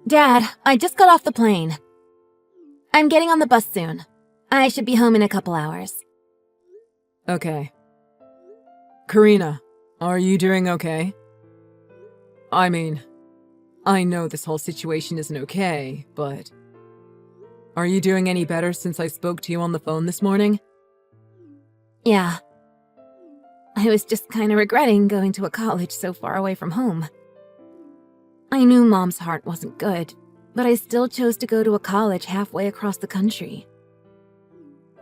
Dad, I just got off the plane. I'm getting on the bus soon. I should be home in a couple hours. Okay. Karina, are you doing okay? I mean, I know this whole situation isn't okay, but... Are you doing any better since I spoke to you on the phone this morning? Yeah. I was just kinda regretting going to a college so far away from home. I knew Mom's heart wasn't good, but I still chose to go to a college halfway across the country.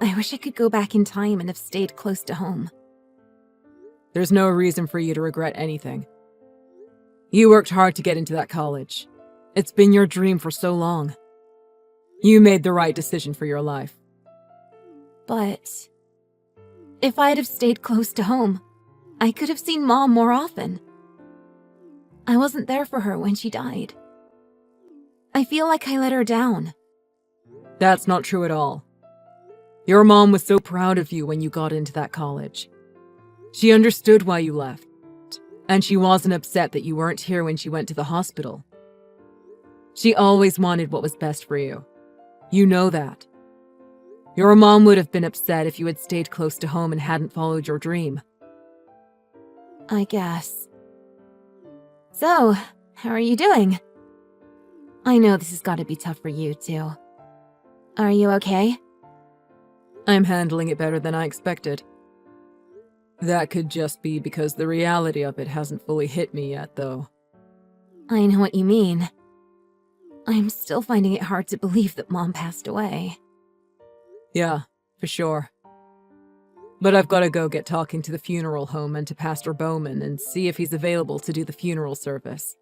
I wish I could go back in time and have stayed close to home. There's no reason for you to regret anything. You worked hard to get into that college. It's been your dream for so long. You made the right decision for your life. But if I'd have stayed close to home, I could have seen Mom more often. I wasn't there for her when she died. I feel like I let her down. That's not true at all. Your mom was so proud of you when you got into that college. She understood why you left, and she wasn't upset that you weren't here when she went to the hospital. She always wanted what was best for you. You know that. Your mom would have been upset if you had stayed close to home and hadn't followed your dream. I guess. So, how are you doing? I know this has got to be tough for you, too. Are you okay? I'm handling it better than I expected. That could just be because the reality of it hasn't fully hit me yet, though. I know what you mean. I'm still finding it hard to believe that Mom passed away. Yeah, for sure. But I've got to go get talking to the funeral home and to Pastor Bowman and see if he's available to do the funeral service.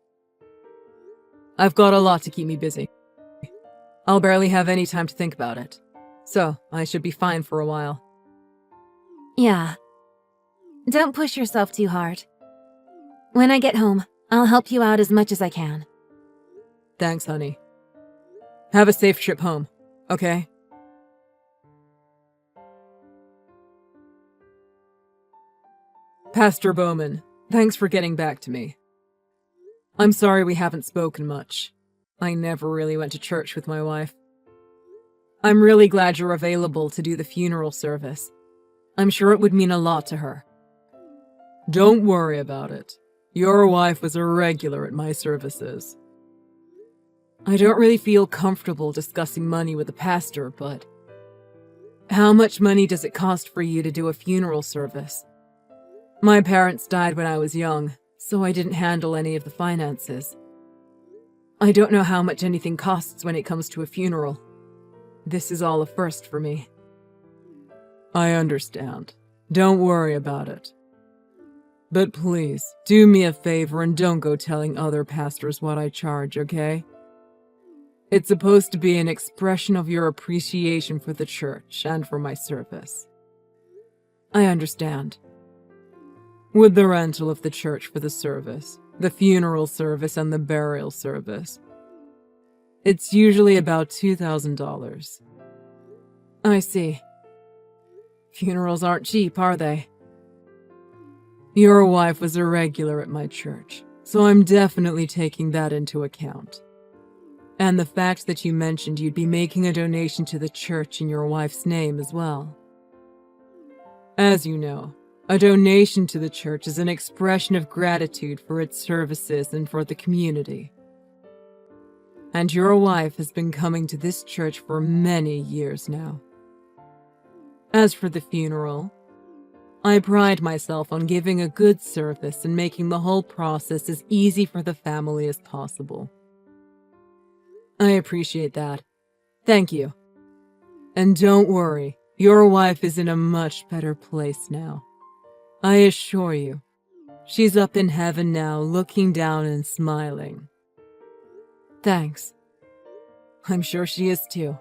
I've got a lot to keep me busy. I'll barely have any time to think about it, so I should be fine for a while. Yeah. Don't push yourself too hard. When I get home, I'll help you out as much as I can. Thanks, honey. Have a safe trip home, okay? Pastor Bowman, thanks for getting back to me. I'm sorry we haven't spoken much. I never really went to church with my wife. I'm really glad you're available to do the funeral service. I'm sure it would mean a lot to her. Don't worry about it. Your wife was a regular at my services. I don't really feel comfortable discussing money with a pastor, but... How much money does it cost for you to do a funeral service? My parents died when I was young, so I didn't handle any of the finances. I don't know how much anything costs when it comes to a funeral. This is all a first for me. I understand. Don't worry about it. But please, do me a favor and don't go telling other pastors what I charge, okay? It's supposed to be an expression of your appreciation for the church and for my service. I understand. With the rental of the church for the service, the funeral service, and the burial service, it's usually about $2,000. I see. Funerals aren't cheap, are they? Your wife was a regular at my church, so I'm definitely taking that into account. And the fact that you mentioned you'd be making a donation to the church in your wife's name as well. As you know, a donation to the church is an expression of gratitude for its services and for the community. And your wife has been coming to this church for many years now. As for the funeral, I pride myself on giving a good service and making the whole process as easy for the family as possible. I appreciate that. Thank you. And don't worry, your wife is in a much better place now. I assure you, she's up in heaven now, looking down and smiling. Thanks. I'm sure she is too.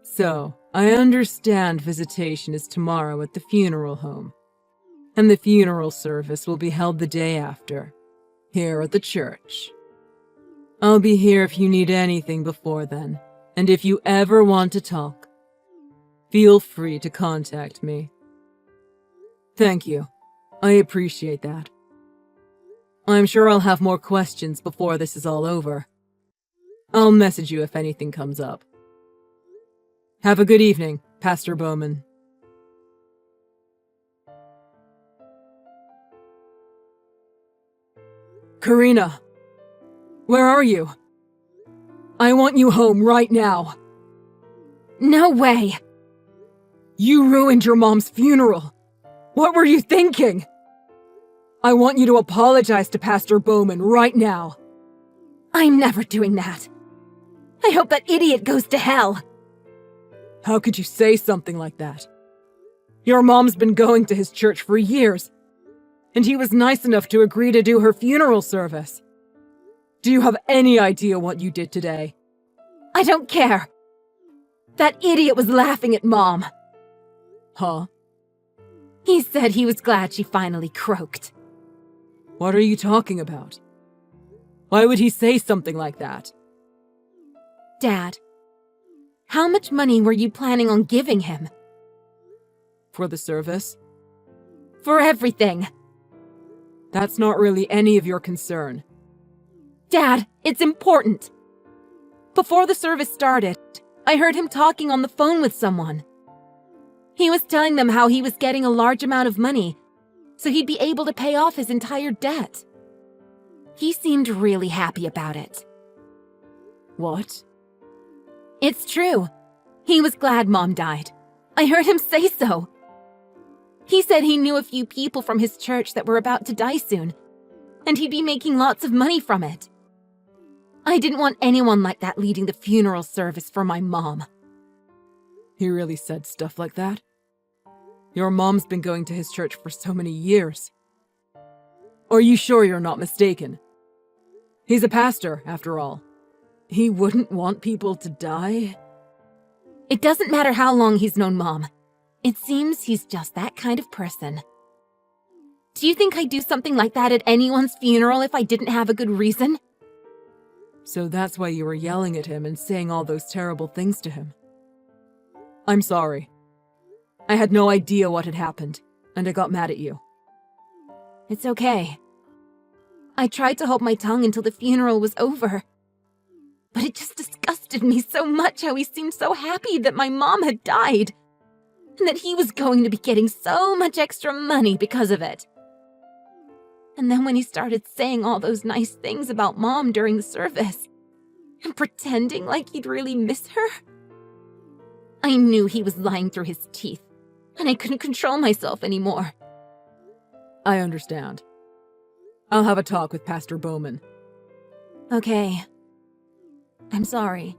So, I understand visitation is tomorrow at the funeral home, and the funeral service will be held the day after, here at the church. I'll be here if you need anything before then, and if you ever want to talk, feel free to contact me. Thank you. I appreciate that. I'm sure I'll have more questions before this is all over, I'll message you if anything comes up. Have a good evening, Pastor Bowman. Karina, where are you? I want you home right now. No way! You ruined your mom's funeral. What were you thinking? I want you to apologize to Pastor Bowman right now. I'm never doing that. I hope that idiot goes to hell. How could you say something like that? Your mom's been going to his church for years, and he was nice enough to agree to do her funeral service. Do you have any idea what you did today? I don't care. That idiot was laughing at Mom. Huh? He said he was glad she finally croaked. What are you talking about? Why would he say something like that? Dad, how much money were you planning on giving him? For the service? For everything. That's not really any of your concern. Dad, it's important. Before the service started, I heard him talking on the phone with someone. He was telling them how he was getting a large amount of money, so he'd be able to pay off his entire debt. He seemed really happy about it. What? It's true. He was glad Mom died. I heard him say so. He said he knew a few people from his church that were about to die soon, and he'd be making lots of money from it. I didn't want anyone like that leading the funeral service for my mom. He really said stuff like that? Your mom's been going to his church for so many years. Are you sure you're not mistaken? He's a pastor, after all. He wouldn't want people to die? It doesn't matter how long he's known Mom. It seems he's just that kind of person. Do you think I'd do something like that at anyone's funeral if I didn't have a good reason? So that's why you were yelling at him and saying all those terrible things to him. I'm sorry. I had no idea what had happened, and I got mad at you. It's okay. I tried to hold my tongue until the funeral was over. But it just disgusted me so much how he seemed so happy that my mom had died, and that he was going to be getting so much extra money because of it. And then when he started saying all those nice things about Mom during the service, and pretending like he'd really miss her, I knew he was lying through his teeth, and I couldn't control myself anymore. I understand. I'll have a talk with Pastor Bowman. Okay. I'm sorry.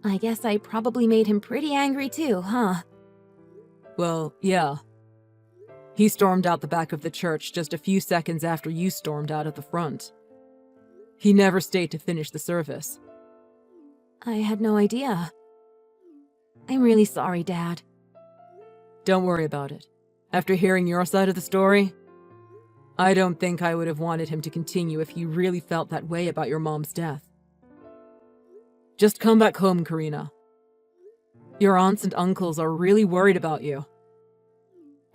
I guess I probably made him pretty angry too, huh? Well, yeah. He stormed out the back of the church just a few seconds after you stormed out of the front. He never stayed to finish the service. I had no idea. I'm really sorry, Dad. Don't worry about it. After hearing your side of the story, I don't think I would have wanted him to continue if he really felt that way about your mom's death. Just come back home, Karina. Your aunts and uncles are really worried about you.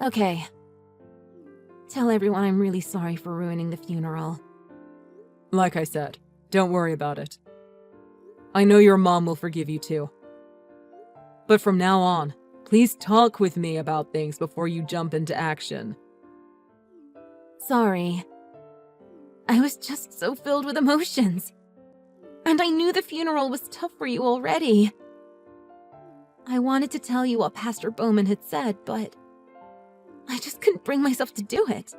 Okay. Tell everyone I'm really sorry for ruining the funeral. Like I said, don't worry about it. I know your mom will forgive you too. But from now on, please talk with me about things before you jump into action. Sorry. I was just so filled with emotions. And I knew the funeral was tough for you already. I wanted to tell you what Pastor Bowman had said, but I just couldn't bring myself to do it.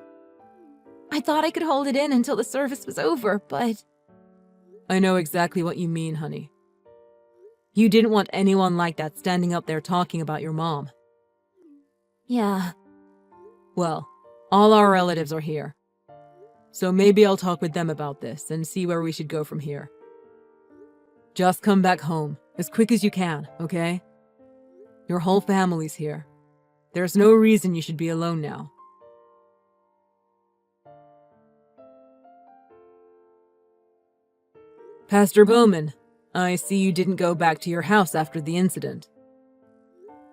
I thought I could hold it in until the service was over, but... I know exactly what you mean, honey. You didn't want anyone like that standing up there talking about your mom. Yeah. Well, all our relatives are here. So maybe I'll talk with them about this and see where we should go from here. Just come back home, as quick as you can, okay? Your whole family's here. There's no reason you should be alone now. Pastor Bowman, I see you didn't go back to your house after the incident.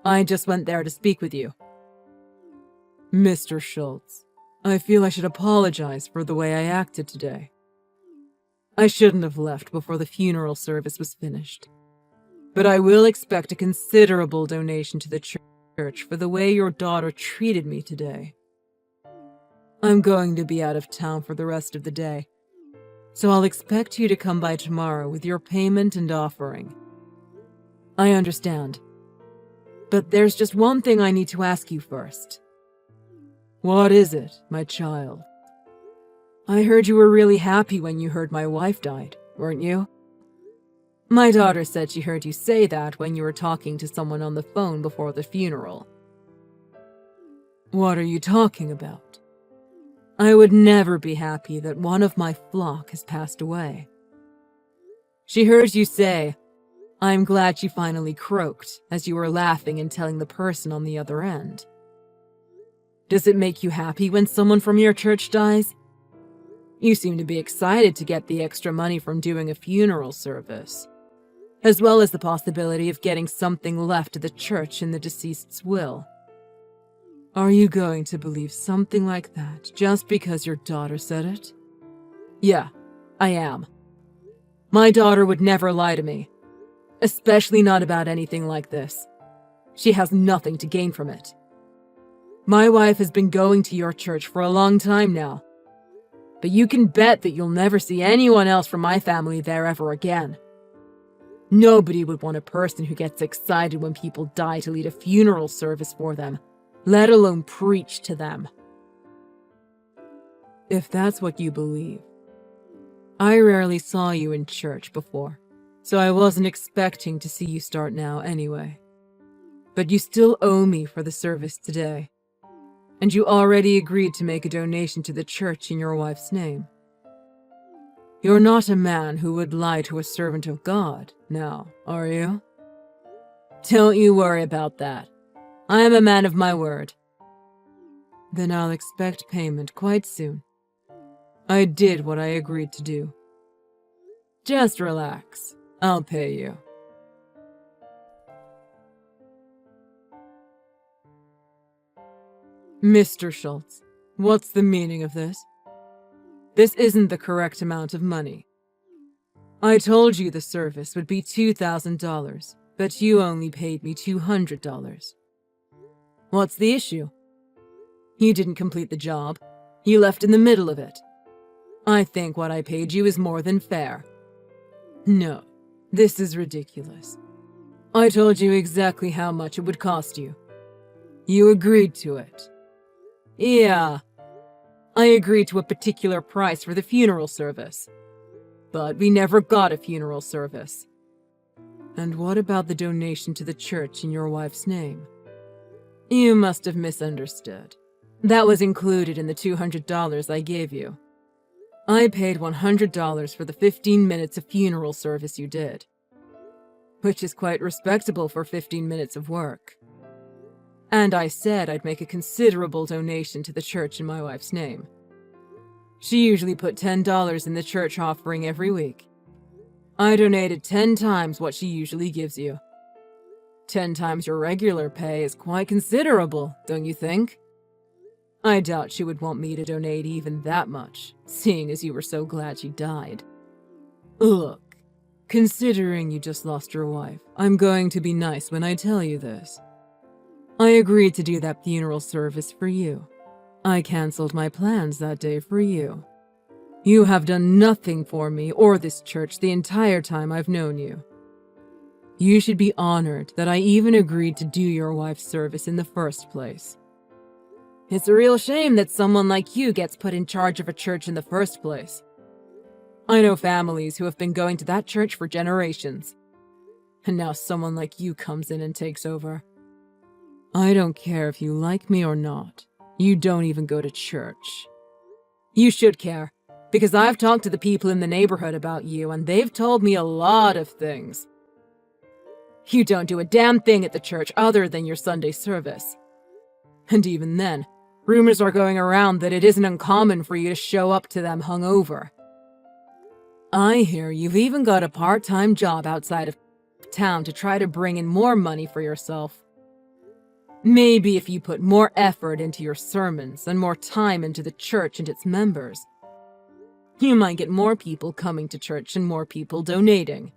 I just went there to speak with you. Mr. Schultz, I feel I should apologize for the way I acted today. I shouldn't have left before the funeral service was finished. But I will expect a considerable donation to the church for the way your daughter treated me today. I'm going to be out of town for the rest of the day, so I'll expect you to come by tomorrow with your payment and offering. I understand. But there's just one thing I need to ask you first. What is it, my child? I heard you were really happy when you heard my wife died, weren't you? My daughter said she heard you say that when you were talking to someone on the phone before the funeral. What are you talking about? I would never be happy that one of my flock has passed away. She heard you say, "I'm glad she finally croaked," as you were laughing and telling the person on the other end. Does it make you happy when someone from your church dies? You seem to be excited to get the extra money from doing a funeral service, as well as the possibility of getting something left to the church in the deceased's will. Are you going to believe something like that just because your daughter said it? Yeah, I am. My daughter would never lie to me, especially not about anything like this. She has nothing to gain from it. My wife has been going to your church for a long time now, but you can bet that you'll never see anyone else from my family there ever again. Nobody would want a person who gets excited when people die to lead a funeral service for them, let alone preach to them. If that's what you believe. I rarely saw you in church before, so I wasn't expecting to see you start now anyway. But you still owe me for the service today, and you already agreed to make a donation to the church in your wife's name. You're not a man who would lie to a servant of God, now, are you? Don't you worry about that. I am a man of my word. Then I'll expect payment quite soon. I did what I agreed to do. Just relax. I'll pay you. Mr. Schultz, what's the meaning of this? This isn't the correct amount of money. I told you the service would be $2,000, but you only paid me $200. What's the issue? You didn't complete the job. You left in the middle of it. I think what I paid you is more than fair. No, this is ridiculous. I told you exactly how much it would cost you. You agreed to it. Yeah, I agreed to a particular price for the funeral service. But we never got a funeral service. And what about the donation to the church in your wife's name? You must have misunderstood. That was included in the $200 I gave you. I paid $100 for the 15 minutes of funeral service you did, which is quite respectable for 15 minutes of work. And I said I'd make a considerable donation to the church in my wife's name. She usually put $10 in the church offering every week. I donated 10 times what she usually gives you. 10 times your regular pay is quite considerable, don't you think? I doubt she would want me to donate even that much, seeing as you were so glad she died. Look, considering you just lost your wife, I'm going to be nice when I tell you this. I agreed to do that funeral service for you. I canceled my plans that day for you. You have done nothing for me or this church the entire time I've known you. You should be honored that I even agreed to do your wife's service in the first place. It's a real shame that someone like you gets put in charge of a church in the first place. I know families who have been going to that church for generations, and now someone like you comes in and takes over. I don't care if you like me or not. You don't even go to church. You should care, because I've talked to the people in the neighborhood about you, and they've told me a lot of things. You don't do a damn thing at the church other than your Sunday service. And even then, rumors are going around that it isn't uncommon for you to show up to them hungover. I hear you've even got a part-time job outside of town to try to bring in more money for yourself. Maybe if you put more effort into your sermons and more time into the church and its members, You might get more people coming to church and more people donating.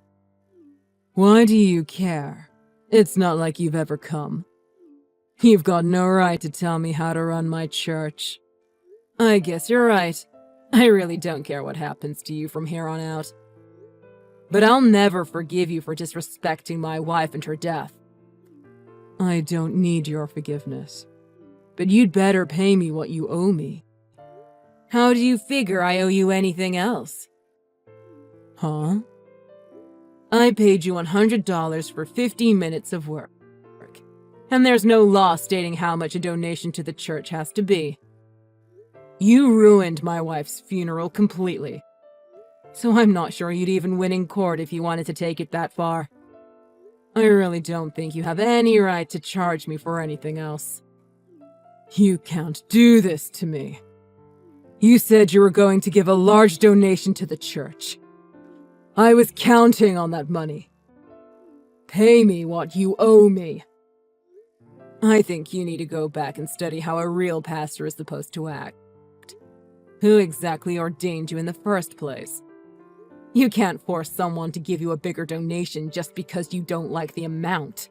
Why do you care? It's not like you've ever come. You've got no right to tell me how to run my church. I guess you're right. I really don't care what happens to you from here on out. But I'll never forgive you for disrespecting my wife and her death. I don't need your forgiveness. But you'd better pay me what you owe me. How do you figure I owe you anything else? Huh? I paid you $100 for 15 minutes of work. And there's no law stating how much a donation to the church has to be. You ruined my wife's funeral completely. So I'm not sure you'd even win in court if you wanted to take it that far. I really don't think you have any right to charge me for anything else. You can't do this to me. You said you were going to give a large donation to the church. I was counting on that money. Pay me what you owe me. I think you need to go back and study how a real pastor is supposed to act. Who exactly ordained you in the first place? You can't force someone to give you a bigger donation just because you don't like the amount.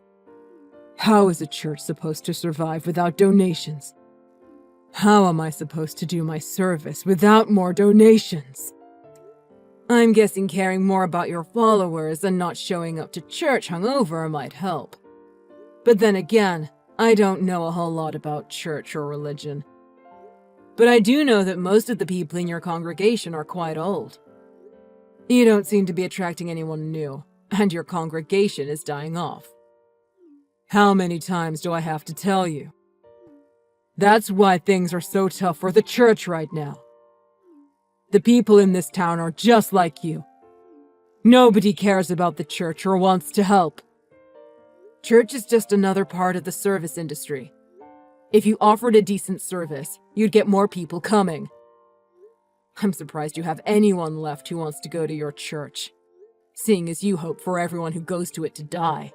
How is a church supposed to survive without donations? How am I supposed to do my service without more donations? I'm guessing caring more about your followers and not showing up to church hungover might help. But then again, I don't know a whole lot about church or religion. But I do know that most of the people in your congregation are quite old. You don't seem to be attracting anyone new, and your congregation is dying off. How many times do I have to tell you? That's why things are so tough for the church right now. The people in this town are just like you. Nobody cares about the church or wants to help. Church is just another part of the service industry. If you offered a decent service, you'd get more people coming. I'm surprised you have anyone left who wants to go to your church, seeing as you hope for everyone who goes to it to die.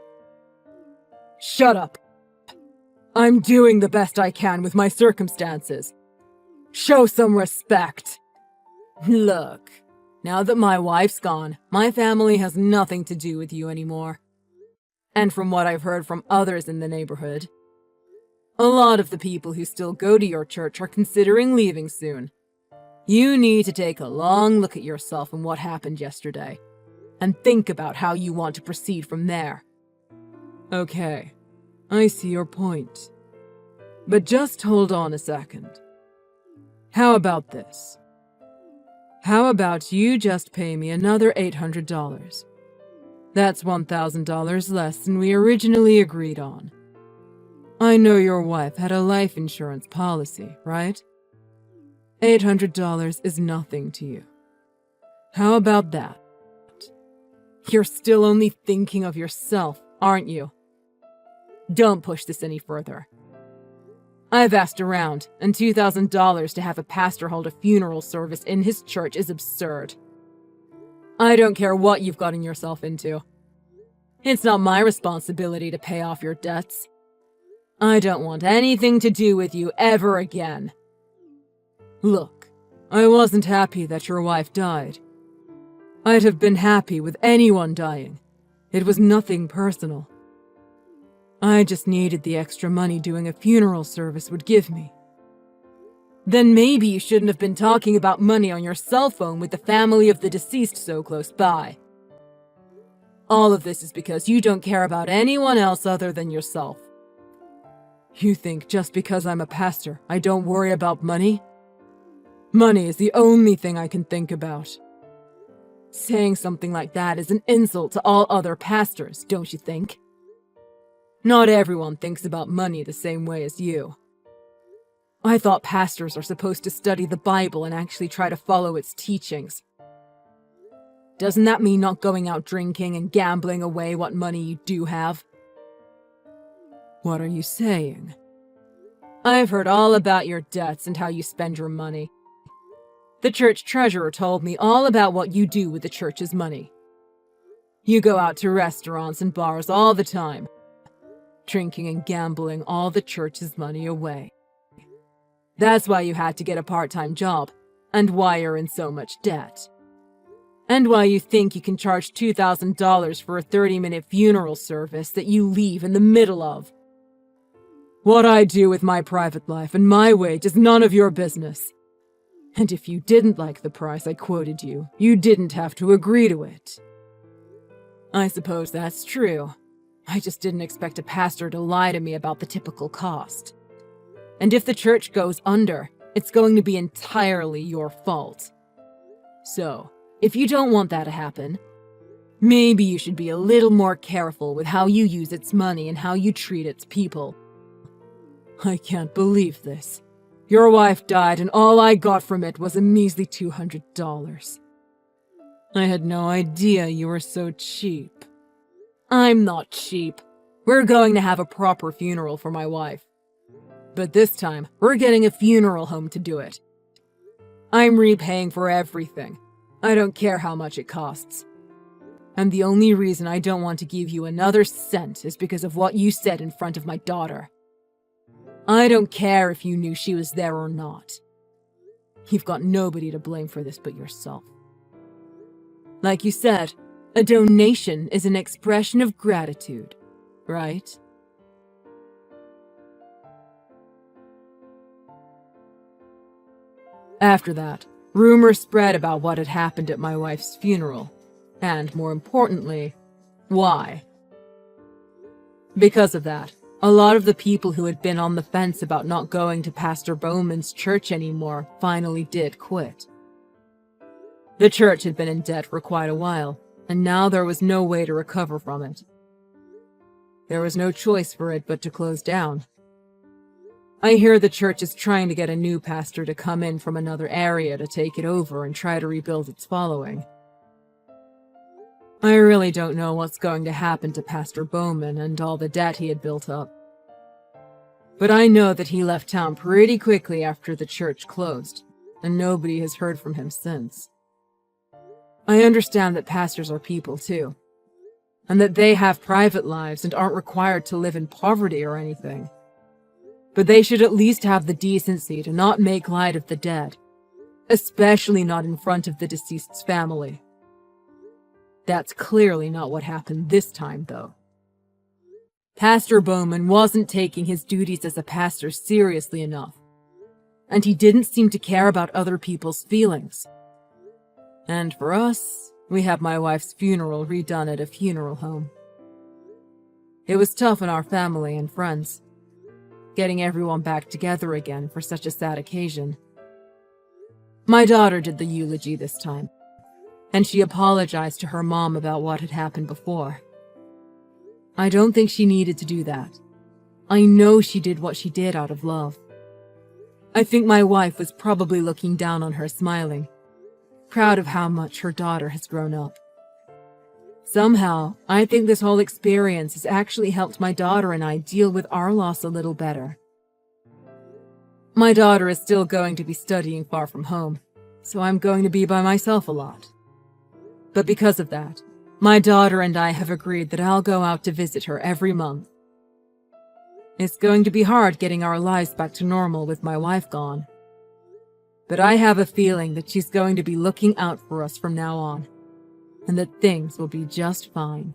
Shut up! I'm doing the best I can with my circumstances. Show some respect! Look, now that my wife's gone, my family has nothing to do with you anymore. And from what I've heard from others in the neighborhood, a lot of the people who still go to your church are considering leaving soon. You need to take a long look at yourself and what happened yesterday, and think about how you want to proceed from there. Okay, I see your point. But just hold on a second. How about this? How about you just pay me another $800? That's $1,000 less than we originally agreed on. I know your wife had a life insurance policy, right? $800 is nothing to you. How about that? You're still only thinking of yourself, aren't you? Don't push this any further. I've asked around, and $2,000 to have a pastor hold a funeral service in his church is absurd. I don't care what you've gotten yourself into. It's not my responsibility to pay off your debts. I don't want anything to do with you ever again. Look, I wasn't happy that your wife died. I'd have been happy with anyone dying. It was nothing personal. I just needed the extra money doing a funeral service would give me. Then maybe you shouldn't have been talking about money on your cell phone with the family of the deceased so close by. All of this is because you don't care about anyone else other than yourself. You think just because I'm a pastor, I don't worry about money? Money is the only thing I can think about. Saying something like that is an insult to all other pastors, don't you think? Not everyone thinks about money the same way as you. I thought pastors are supposed to study the Bible and actually try to follow its teachings. Doesn't that mean not going out drinking and gambling away what money you do have? What are you saying? I've heard all about your debts and how you spend your money. The church treasurer told me all about what you do with the church's money. You go out to restaurants and bars all the time, drinking and gambling all the church's money away. That's why you had to get a part-time job, and why you're in so much debt. And why you think you can charge $2,000 for a 30-minute funeral service that you leave in the middle of. What I do with my private life and my wage is none of your business. And if you didn't like the price I quoted you, you didn't have to agree to it. I suppose that's true. I just didn't expect a pastor to lie to me about the typical cost. And if the church goes under, it's going to be entirely your fault. So, if you don't want that to happen, maybe you should be a little more careful with how you use its money and how you treat its people. I can't believe this. Your wife died and all I got from it was a measly $200. I had no idea you were so cheap. I'm not cheap. We're going to have a proper funeral for my wife. But this time, we're getting a funeral home to do it. I'm repaying for everything. I don't care how much it costs. And the only reason I don't want to give you another cent is because of what you said in front of my daughter. I don't care if you knew she was there or not. You've got nobody to blame for this but yourself. Like you said, a donation is an expression of gratitude, right? After that, rumors spread about what had happened at my wife's funeral, and more importantly, why. Because of that, a lot of the people who had been on the fence about not going to Pastor Bowman's church anymore finally did quit. The church had been in debt for quite a while, and now there was no way to recover from it. There was no choice for it but to close down. I hear the church is trying to get a new pastor to come in from another area to take it over and try to rebuild its following. I really don't know what's going to happen to Pastor Bowman and all the debt he had built up. But I know that he left town pretty quickly after the church closed, and nobody has heard from him since. I understand that pastors are people too, and that they have private lives and aren't required to live in poverty or anything. But they should at least have the decency to not make light of the dead, especially not in front of the deceased's family. That's clearly not what happened this time, though. Pastor Bowman wasn't taking his duties as a pastor seriously enough, and he didn't seem to care about other people's feelings. And for us, we had my wife's funeral redone at a funeral home. It was tough on our family and friends, getting everyone back together again for such a sad occasion. My daughter did the eulogy this time, and she apologized to her mom about what had happened before. I don't think she needed to do that. I know she did what she did out of love. I think my wife was probably looking down on her, smiling, proud of how much her daughter has grown up. Somehow, I think this whole experience has actually helped my daughter and I deal with our loss a little better. My daughter is still going to be studying far from home, so I'm going to be by myself a lot. But because of that, my daughter and I have agreed that I'll go out to visit her every month. It's going to be hard getting our lives back to normal with my wife gone. But I have a feeling that she's going to be looking out for us from now on, and that things will be just fine.